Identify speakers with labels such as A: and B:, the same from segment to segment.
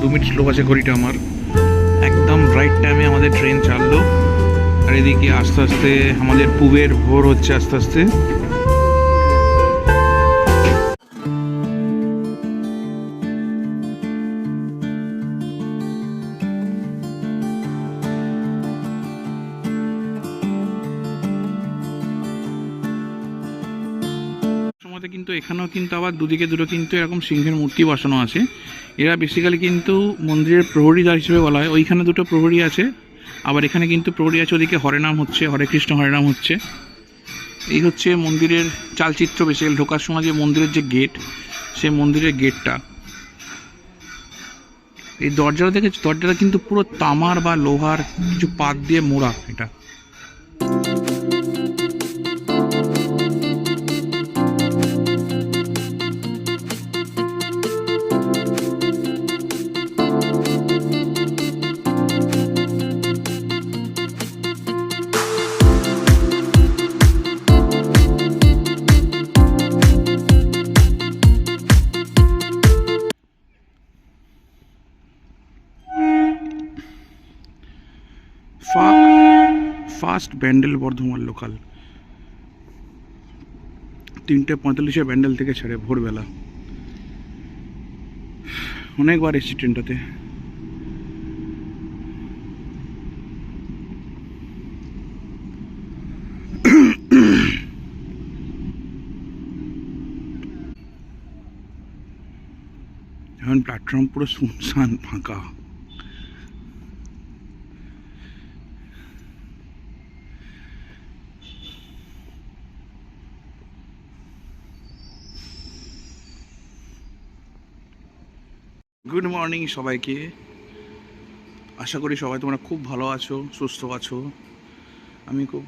A: 2 minute slow আছে ঘড়িটা আমার। একদম রাইট টাইমে আমাদের ট্রেন চাললো। আর এদিকে আস্তে আস্তে আমাদের পূবের ভোর হচ্ছে আস্তে আস্তে। কিন্তু এখানেও কিন্তু আবার দুদিকে দুটো কিন্তু এরকম সিংহের মূর্তি বসানো আছে। এরা বেসিক্যালি কিন্তু মন্দিরের প্রহরীদার হিসেবে বলা হয়। ওইখানে দুটো প্রহরী আছে, আবার এখানে কিন্তু প্রহরী আছে। ওদিকে হরে নাম হচ্ছে, হরে কৃষ্ণ হরে নাম হচ্ছে। এই হচ্ছে মন্দিরের চালচিত্র। বেসিক্যালি ঢোকার সময় যে মন্দিরের যে গেট, সেই মন্দিরের গেটটা, এই দরজাটা দেখে, দরজাটা কিন্তু পুরো তামার বা লোহার কিছু পাত দিয়ে মোড়া। এটা ফার্স্ট ব্যান্ডেল বর্ধমান লোকাল 3:45 ব্যান্ডেল থেকে ছাড়ে ভোরবেলা। অনেকবার এসেছি ট্রেনটাতে। এখন প্ল্যাটফর্ম পুরো শুনশান ফাঁকা। গুড মর্নিং সবাইকে। আশা করি সবাই তোমরা খুব ভালো আছো, সুস্থ আছো। আমি খুব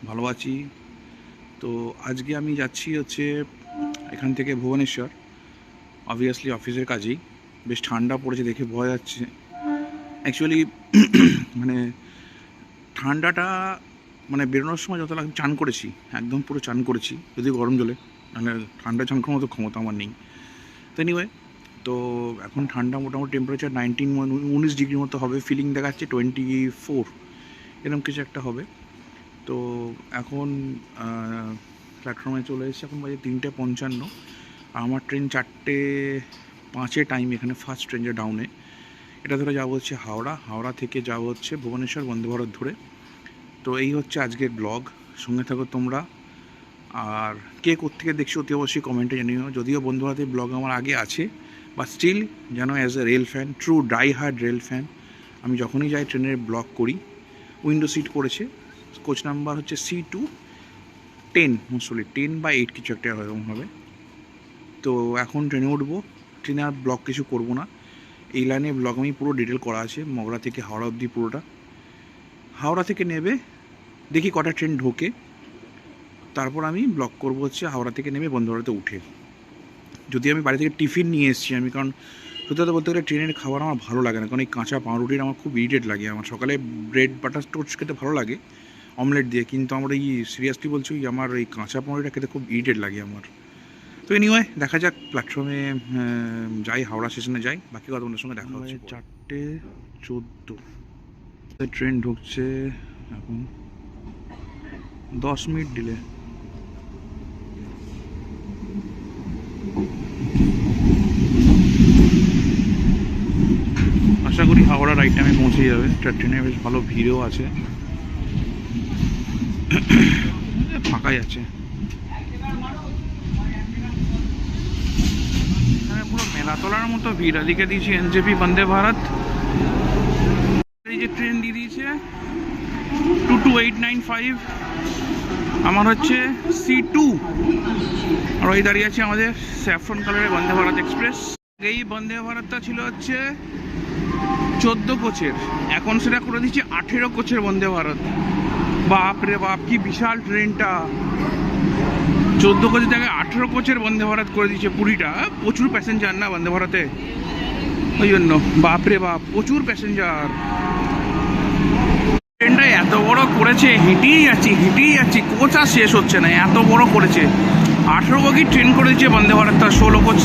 A: ভালো আছি। তো আজকে আমি যাচ্ছি হচ্ছে এখান থেকে ভুবনেশ্বর, অবভিয়াসলি অফিসের কাজেই। বেশ ঠান্ডা পড়েছে দেখে ভয় যাচ্ছে অ্যাকচুয়ালি। মানে ঠান্ডাটা মানে বেরোনোর সময় যত লাগে চান করেছি, একদম পুরো চান করেছি, যদি গরম জলে, মানে ঠান্ডা চান করার মতো ক্ষমতা আমার নেই। তো এনিওয়ে, তো এখন ঠান্ডা মোটামুটি টেম্পারেচার 19 ডিগ্রির মতো হবে। ফিলিং দেখাচ্ছে 24 এরকম কিছু একটা হবে। তো এখন প্ল্যাটফর্মে চলে এসেছি। এখন বাজে 3:55। আমার ট্রেন 4:05 টাইম এখানে, ফার্স্ট ট্রেন যে ডাউনে। এটা ধরে যাবো হচ্ছে হাওড়া, হাওড়া থেকে যাবো হচ্ছে ভুবনেশ্বর বন্দে ভারত ধরে। তো এই হচ্ছে আজকের ব্লগ। সঙ্গে থাকো তোমরা। আর কে কোত্থেকে দেখছো অতি অবশ্যই কমেন্টে জানিও। যদিও বন্দে ভারতের ব্লগ আমার আগে আছে, বাট স্টিল যেন as a rail fan, true die hard rail fan, আমি যখনই যাই ট্রেনের ব্লগ করি। উইন্ডো সিট পড়েছে, কোচ নাম্বার হচ্ছে C210, মোস্টলি 10 বা 8 কিছু একটা এরকম হবে। তো এখন ট্রেনে উঠবো। ট্রেনে আর ব্লগ কিছু করবো না। এই লাইনে ব্লগ আমি পুরো ডিটেল করা আছে, মগরা থেকে হাওড়া অবধি পুরোটা। হাওড়া থেকে নেবে, দেখি কটা ট্রেন ঢোকে, তারপর আমি ব্লগ করবো হচ্ছে হাওড়া থেকে নেমে বন্দে ভারতে উঠে। যদি আমি বাড়ি থেকে টিফিন নিয়ে এসেছি, আমি কারণ সত্যি কথা বলতে গেলে ট্রেনের খাবার আমার ভালো লাগে না, কারণ এই কাঁচা পাউরুটির আমার খুব ইরিটেট লাগে। আমার সকালে ব্রেড বাটার টোস্ট খেতে ভালো লাগে অমলেট দিয়ে, কিন্তু আমার এই সিরিয়াসলি বলছি আমার এই কাঁচা পাউরুটিটা খেতে খুব ইরিটেট লাগে আমার। তো এনিওয়ে, দেখা যাক, প্ল্যাটফর্মে যাই, হাওড়া স্টেশনে যাই, বাকি কথা তোমাদের সঙ্গে দেখা হচ্ছে। 4:14 ট্রেন ঢুকছে, এখন 10 মিনিট ডিলে। আশা করি হাওড়া রাইট টাইমে পৌঁছে যাবে। ট্রেনে বেশ ভালো ভিড়ও আছে, ফাঁকাই আছে। পুরো মেলাতলার মতো ভিড়। এদিকে দিয়েছি NJP বন্দে ভারত, এই যে ট্রেন দিয়ে দিয়েছে 22895, আমার হচ্ছে C2। আর ওই দাঁড়িয়ে আছে আমাদের স্যাফরন কালারের বন্দে ভারত এক্সপ্রেস। এই বন্দে ভারতটা ছিল হচ্ছে 14 কোচের, এখন সেটা করে দিচ্ছে 18 কোচের বন্দে ভারত। বাপ রে বাপ, কি বিশাল ট্রেনটা! 14 কোচের জায়গায় 18 কোচের বন্দে ভারত করে দিচ্ছে পুরীটা। প্রচুর প্যাসেঞ্জার না বন্দে ভারতে, ওই জন্য বাপ রে বাপ, প্রচুর প্যাসেঞ্জার। ট্রেনটা এত বড় করেছে, হেঁটেই যাচ্ছি, কোচ আর শেষ হচ্ছে না, এত বড় করেছে। 18 বগির ট্রেন করে দিচ্ছে বন্দে ভারতটা, 16 কোচ,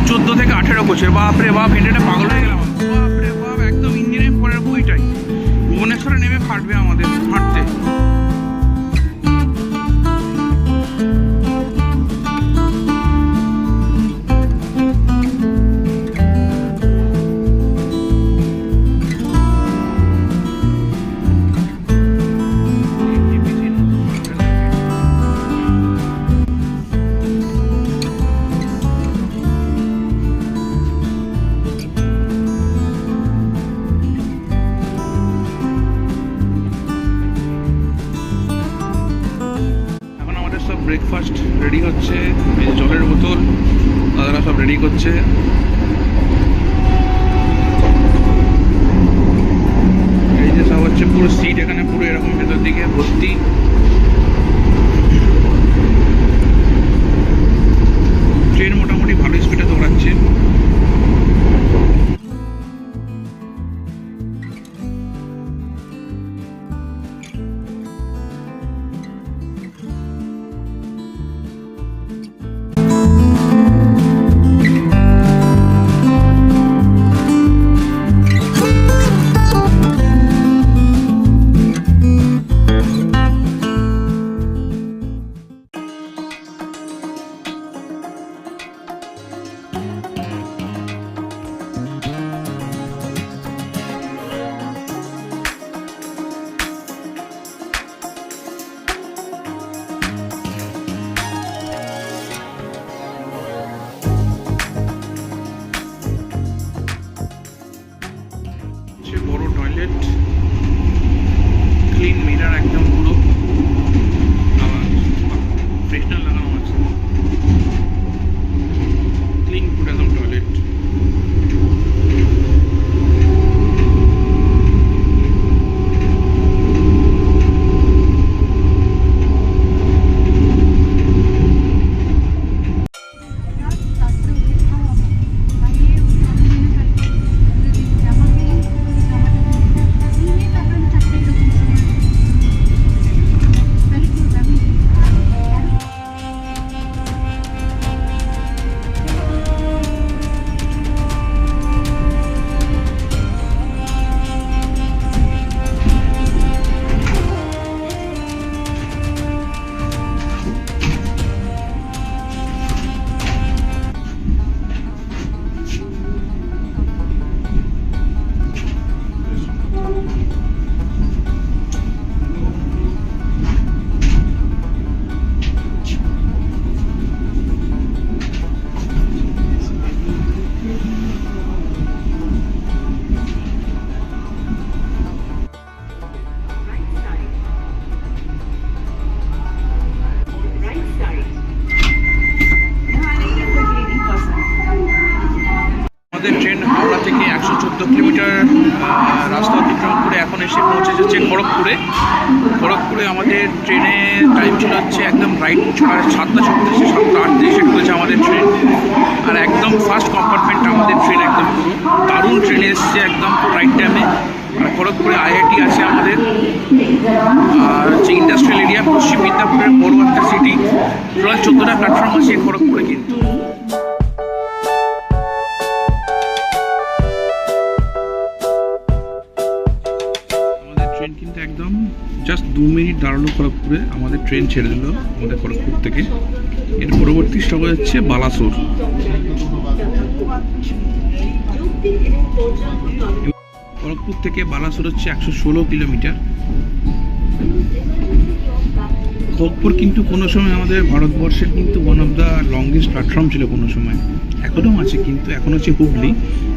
A: 14 থেকে 18 কোচের। বাপ রে বাপ, হেঁটে পাগল হয়ে গেলাম। বাপ রে ভুবনেশ্বরে নেমে ফাটবে আমাদের হাঁটতে। ব্রেকফাস্ট রেডি হচ্ছে, এই জলের বোতল দাদারা সব রেডি করছে। এই যে সব হচ্ছে পুরো সিট এখানে পুরো এরকম ভেতর দিকে ভর্তি। ট্রেন মোটামুটি ভালো স্পিডে দৌড়াচ্ছে। বড় টয়লেট, ক্লিন মিরার একদম পুরো, ফ্রেশনার লাগানো আছে, ক্লিন পুরো একদম টয়লেট। ট্রেন হাওড়া থেকে 114 কিলোমিটার রাস্তা অতিক্রম করে এখন এসে পৌঁছে যাচ্ছে খড়গপুরে। খড়গপুরে আমাদের ট্রেনের টাইম ছিল হচ্ছে একদম রাইট 7:36, 7:38 করেছে আমাদের ট্রেন। আর একদম ফার্স্ট কম্পার্টমেন্ট আমাদের ট্রেন, একদম পুরো দারুণ ট্রেন এসছে একদম পুরো রাইট টাইমে। আর খড়গপুরে আইআইটি আছে আমাদের, আর হচ্ছে ইন্ডাস্ট্রিয়াল এরিয়া, পশ্চিম মিদনাপুরের বড় একটা সিটি। টোটাল 14টা প্ল্যাটফর্ম আছে খড়গপুরে কিন্তু। ট্রেন কিন্তু একদম জাস্ট 2 মিনিট দাঁড়ানো খড়গপুরে, আমাদের ট্রেন ছেড়ে দিল আমাদের খড়গপুর থেকে। এর পরবর্তী স্টপ হচ্ছে বালাসোর। খড়গপুর থেকে বালাসোর হচ্ছে 116 কিলোমিটার। খড়গপুর কিন্তু কোনো সময় আমাদের ভারতবর্ষের কিন্তু one of the longest platform ছিল কোনো সময়, এখনও আছে কিন্তু। এখন হচ্ছে হুগলি,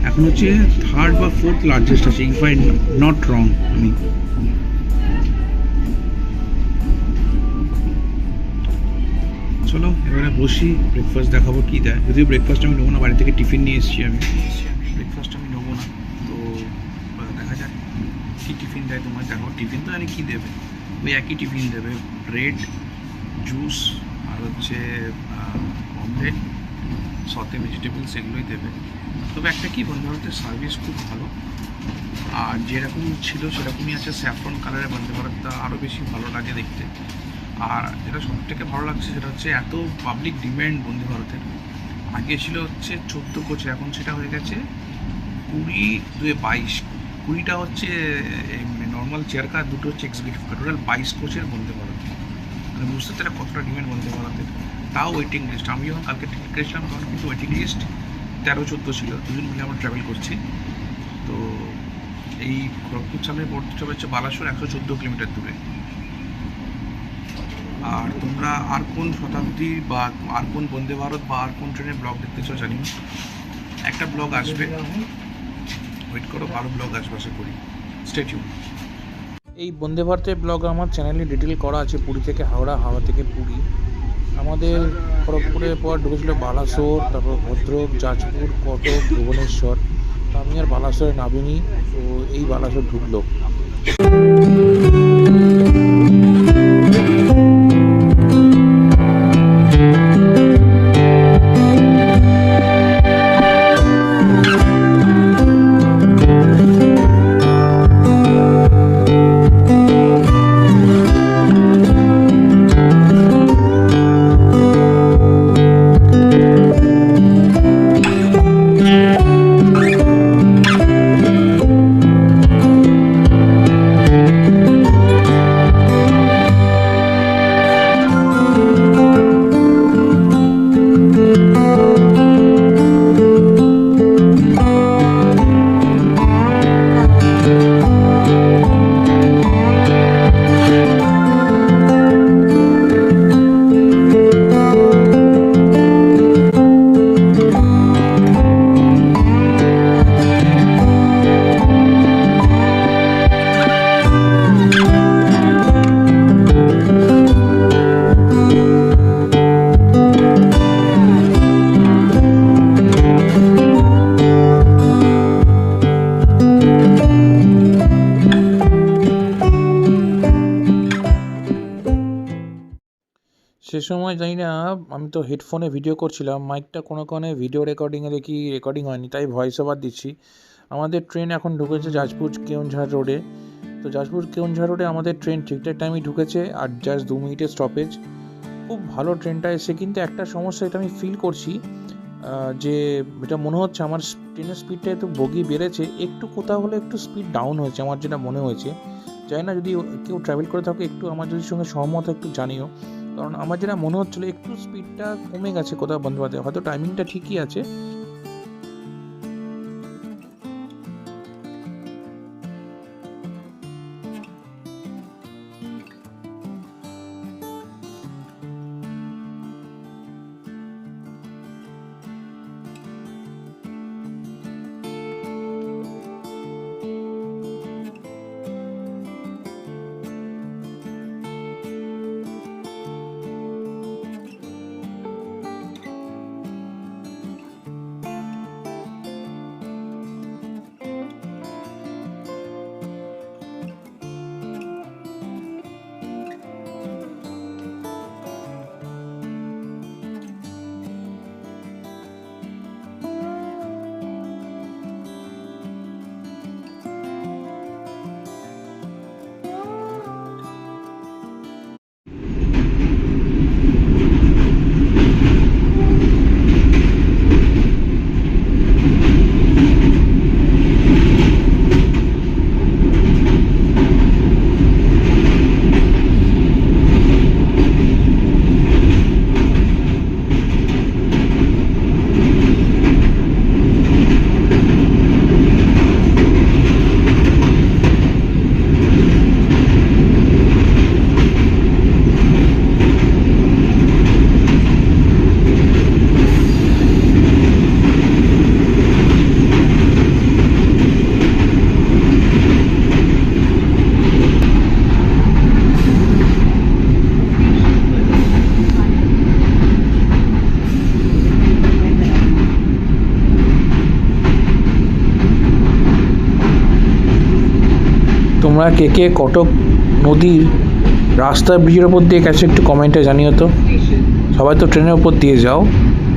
A: এখন হচ্ছে 3rd বা 4th লার্জেস্ট আছে, ইফ আই নট রং। আমি চলো এবারে বসি, ব্রেকফাস্ট দেখাবো কী দেয়। যদিও ব্রেকফাস্ট আমি নেবো না, বাড়ি থেকে টিফিন নিয়ে এসেছি আমি, ব্রেকফাস্ট আমি নেবো না। তো দেখা যাক কী টিফিন দেয় তোমার, দেখো টিফিন তো জানি কী দেবে, ওই একই টিফিন দেবে, ব্রেড, জুস আর হচ্ছে অমলেট, সতে ভেজিটেবলস, এগুলোই দেবে। তবে একটা কি, বন্দে ভারতের সার্ভিস খুব ভালো, আর যেরকম ছিল সেরকমই আছে। স্যাফরন কালারের বন্দে ভারতটা আরও বেশি ভালো লাগে দেখতে। আর যেটা সব থেকে ভালো লাগছে সেটা হচ্ছে এত পাবলিক ডিম্যান্ড বন্দে ভারতের। আগে ছিল হচ্ছে 14 কোচের, এখন সেটা হয়ে গেছে 20, 22। 20টা হচ্ছে নর্মাল চেয়ার কার, দুটো হচ্ছে এক্সিকিউটিভ কার, টোটাল 22 কোচের বন্দে ভারত। মানে বুঝতে পারছি কতটা ডিমান্ড বন্দে ভারতের। তাও ওয়েটিং লিস্ট, আমি যখন কালকে টিকিট করেছিলাম তখন কিন্তু ওয়েটিং লিস্ট 13-14 ছিল। দুজন মিলে আমরা ট্রাভেল করছি। তো এই খড়গপুর সামনে পড়তে হচ্ছে বালাসোর, 114 কিলোমিটার দূরে। আর তোমরা আর কোন শতাব্দী বা আর কোন বন্দে ভারত বা আর কোন ট্রেনের ব্লগ দেখতে চাও জানি না, একটা ব্লগ আসবে, ওয়েট করো, ভালো ব্লগ আসবে আশা করি। Stay tune.
B: এই বন্দে ভারতের ব্লগ আমার চ্যানেলে ডিটেল করা আছে, পুরী থেকে হাওড়া, হাওড়া থেকে পুরী। আমাদের খড়গপুরের পর ঢুকেছিল বালাসোর, তারপর ভদ্রক, যাজপুর, কটক, ভুবনেশ্বর। তো আমি আর বালাসোরে নামিনি, তো এই বালাসোর ঢুকলো। সে সময় জানি না, আমি তো হেডফোনে ভিডিও করছিলাম, মাইকটা কোনো কোণে ভিডিও রেকর্ডিংয়ে দেখি রেকর্ডিং হয়নি, তাই ভয়েস ওভার দিচ্ছি। আমাদের ট্রেন এখন ঢুকেছে যাজপুর কেওনঝাড় রোডে। তো যাজপুর কেওনঝাড় রোডে আমাদের ট্রেন ঠিকঠাক টাইমে ঢুকেছে, আর জাস্ট 2 মিনিটের স্টপেজ। খুব ভালো ট্রেনটা এসে, কিন্তু একটা সমস্যা এটা আমি ফিল করছি, যে এটা মনে হচ্ছে আমার ট্রেনের স্পিডটা একটু বগি বেড়েছে, একটু কোথাও হলে একটু স্পিড ডাউন হয়েছে, আমার যেটা মনে হয়েছে। জানি না, যদি কেউ ট্রাভেল করে থাকো একটু আমার যদি সঙ্গে সহমত একটু জানিও, কারণ আমার যেটা মনে হচ্ছিলো একটু স্পিডটা কমে গেছে কোথাও বন্ধু বান্ধব, হয়তো টাইমিংটা ঠিকই আছে। তোমরা কে কে কটক নদীর রাস্তা ব্রিজের ওপর দিয়ে গেছো একটু কমেন্টে জানিও তো। সবাই তো ট্রেনের ওপর দিয়ে যাও,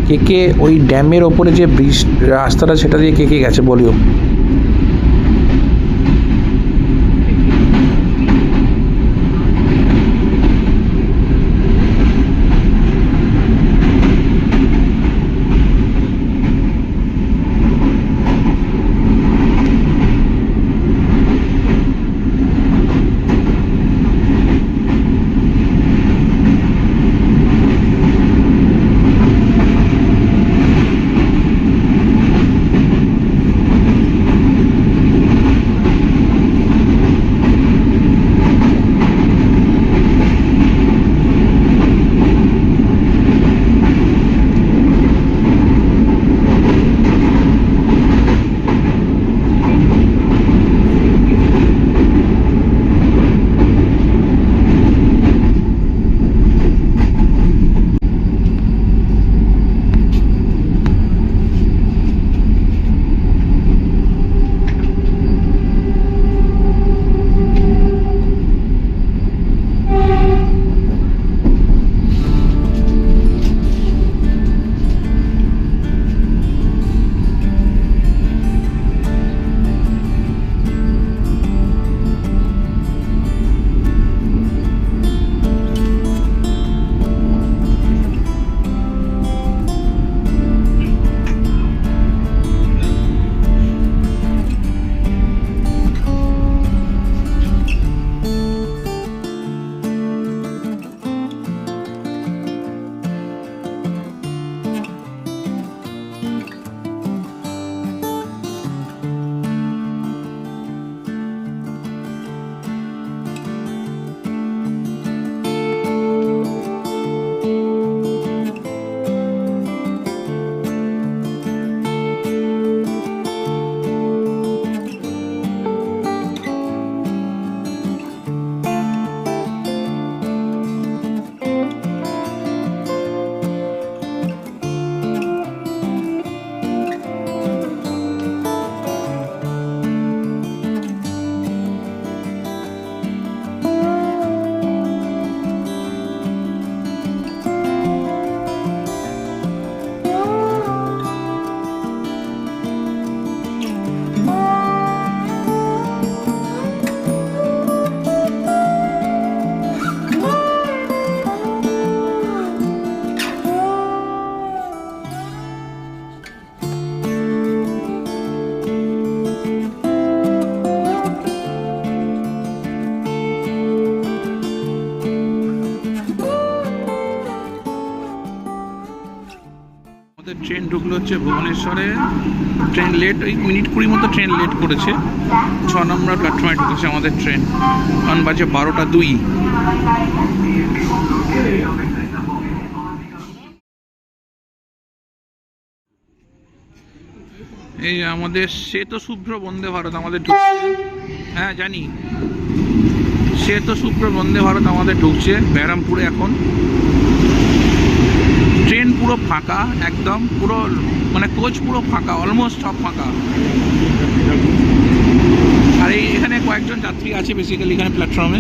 B: কে কে ওই ড্যামের ওপরে যে ব্রিজ রাস্তাটা সেটা দিয়ে কে কে গেছে বলিও।
A: ট্রেন ঢুকলো হচ্ছে ভুবনেশ্বরে। ট্রেন লেট, ওই মিনিট 20 মতো ট্রেন লেট করেছে। 6 নম্বর প্ল্যাটফর্মে ঢুকেছে আমাদের ট্রেন। এখন বাজে 12টা 2। এই আমাদের শ্বেতশুভ্র বন্দে ভারত আমাদের ঢুকছে। হ্যাঁ জানি, শ্বেতশুভ্র বন্দে ভারত আমাদের ঢুকছে ব্যারামপুরে এখন। ট্রেন পুরো ফাঁকা, একদম পুরো, মানে কোচ পুরো ফাঁকা, অলমোস্ট সব ফাঁকা। আর এখানে কয়েকজন যাত্রী আছে বেসিক্যালি এখানে প্ল্যাটফর্মে।